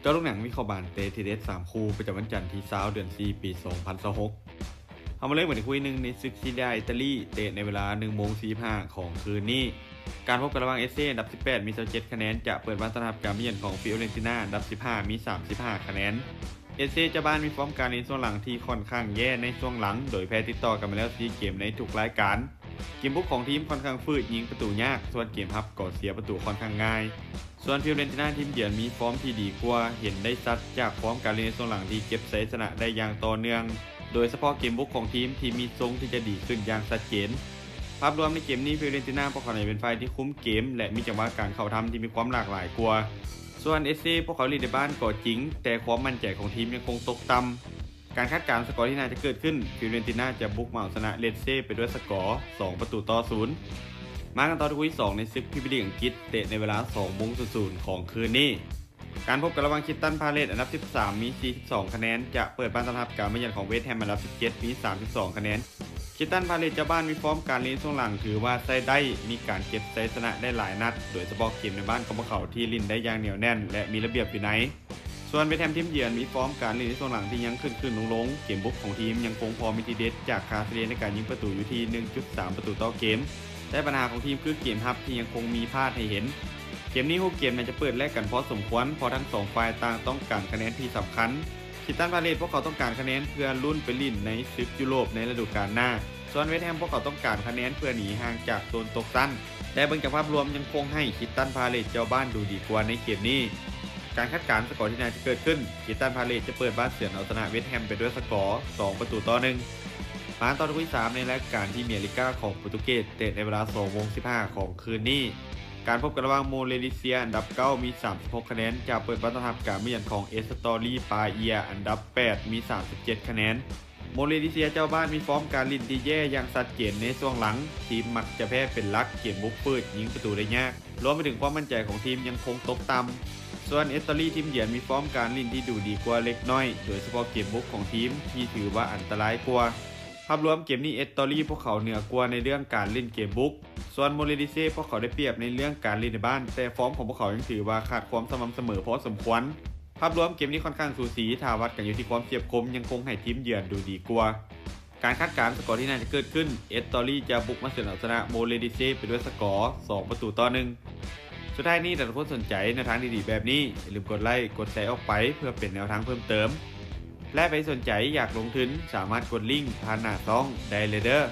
เจ้าลูกหนังมีเข้าบานเตทีเดส3คู่ประจำวันจันทร์ที่20เดือน4ปี2026เอามาเลยเหมือนคุยหนึ่งในศึกซีเรียอิตาลีเตะในเวลา1:45ของคืนนี้การพบกันระหว่างเอเซ่อันดับ18มี27คะแนนจะเปิดบ้านต้อนรับการมาเยือนของฟิโอเรนติน่าอันดับ15มี35คะแนนเอเซ่เจ้าบ้านมีฟอร์มการเล่นช่วงหลังที่ค่อนข้างแย่ในช่วงหลังโดยแพ้ติดต่อกันมาแล้ว4เกมในทุกรายการเกมบุกของทีมค่อนข้างฝืดยิงประตูยากส่วนเกมรับก็เสียประตูค่อนข้างง่ายส่วนฟิโอเรนติน่าทีมเยือนมีฟอร์มที่ดีกว่าเห็นได้ชัดจากฟอร์มการเล่นในช่วงหลังที่เก็บชัยชนะได้อย่างต่อเนื่องโดยเฉพาะเกมบุกของทีมที่มีทรงที่จะดีขึ้นอย่างชัดเจนภาพรวมในเกมนี้ฟิโอเรนติน่าพวกเขาเป็นฝ่ายที่คุ้มเกมและมีจังหวะการเข้าทำที่มีความหลากหลายกว่าส่วนเอเซ่พวกเขาลีดในบ้านก็จริงแต่ความมั่นใจของทีมยังคงตกต่ำการคาดการณ์สกอร์ที่น่าจะเกิดขึ้นฟิโอเรนติน่าจะบุกมาเอาชนะเลสเซ่ไปด้วยสกอร์2-0มากันต่อที่2ในศึกพรีเมียร์ลีกอังกฤษเตะในเวลา20:00ของคืนนี้การพบกันระหว่างคิตตันพาเลสอันดับ13มี42คะแนนจะเปิดบ้านต้อนรับการมาเยือนของเวสต์แฮมอันดับ17มี32คะแนนคิตตันพาเลสเจ้าบ้านมีฟอร์มการเล่นช่วงหลังถือว่าใช้ได้มีการเก็บชัยชนะได้หลายนัดโดยเฉพาะเกมในบ้านของพวกเขาที่ลิ้นได้อย่างเหนียวแน่นและมีระเบียบวินัยส่วนเวสต์แฮมทีมเยือนมีฟอร์มการเล่นในช่วงหลังที่ยังขึ้นลงเกมบุกของทีมยังคงพอมีทีเด็ดจากคาเซเลียในการยิงประตูอยู่ที่ 1.3 ประตูต่อเกมแต่ปัญหาของทีมคือเกมรับที่ยังคงมีพลาดให้เห็นเกมนี้6เกมน่าจะเปิดแลกกันพอสมควรพอทั้ง2ฝ่ายต่างต้องการคะแนนที่สำคัญคิตตันพาเลสพวกเขาต้องการคะแนนเพื่อลุ้นไปลิ้นในศึกยุโรปในฤดูกาลหน้าส่วนเวสต์แฮมพวกเขาต้องการคะแนนเพื่อหนีห่างจากโซนตกชั้นแต่เบิ่งจากภาพรวมยังคงให้คิตตันพาเลสเจ้าบ้านดูดีกว่าในเกมนี้การคาดการณ์สกอร์ที่น่าจะเกิดขึ้นคิตตันพาเลสจะเปิดบ้านเสือนเอาชนะเวสต์แฮมไปด้วยสกอร์2-1มาต่อที่3ในรายการที่เมียลิก้าของโปรตุเกสเตะในเวลา20:15ของคืนนี้การพบกันระหว่างโมเลริเซียอันดับ9มี36คะแนนจะเปิดบ้านต้อนรับการมาเยือนของเอสตอรีปาเอียอันดับ8มี37คะแนนโมเลริเซียเจ้าบ้านมีฟอร์มการลิ้นที่แย่อย่างชัดเจนในช่วงหลังทีมมักจะแพ้เป็นหลักเกมบุกปืดยิงประตูได้ยากรวมไปถึงความมั่นใจของทีมยังคงตกต่ำส่วนเอสตอรีทีมเยือนมีฟอร์มการลิ้นที่ดูดีกว่าเล็กน้อยโดยเฉพาะเกมบุกของทีมที่ถือว่าอันตรายกว่าภาพรวมเกมนี้เอสตอรี่พวกเขาเหนือกว่าในเรื่องการเล่นเกมบุกส่วนโมเลริเซ่พวกเขาได้เปรียบในเรื่องการเล่นในบ้านแต่ฟอร์มของพวกเขายังถือว่าขาดความสม่ำเสมอพอสมควรภาพรวมเกมนี้ค่อนข้างสูสีถ้าวัดกันอยู่ที่ความเฉียบคมยังคงให้ทีมเยือนดูดีกว่าการคาดการณ์สกอร์ที่น่าจะเกิดขึ้นเอสตอรี่จะบุกมาเสนอชนะโมเลริเซ่ไปด้วยสกอร์2-1สุดท้ายนี้ถ้าทุกคนสนใจในทางดีๆแบบนี้อย่าลืมกดไลค์กดแชร์ออกไปเพื่อเป็นแนวทางเพิ่มเติมและไปสนใจอยากลงทุนสามารถกดลิงก์ผ่านหน้าช่องได้เลยเด้อ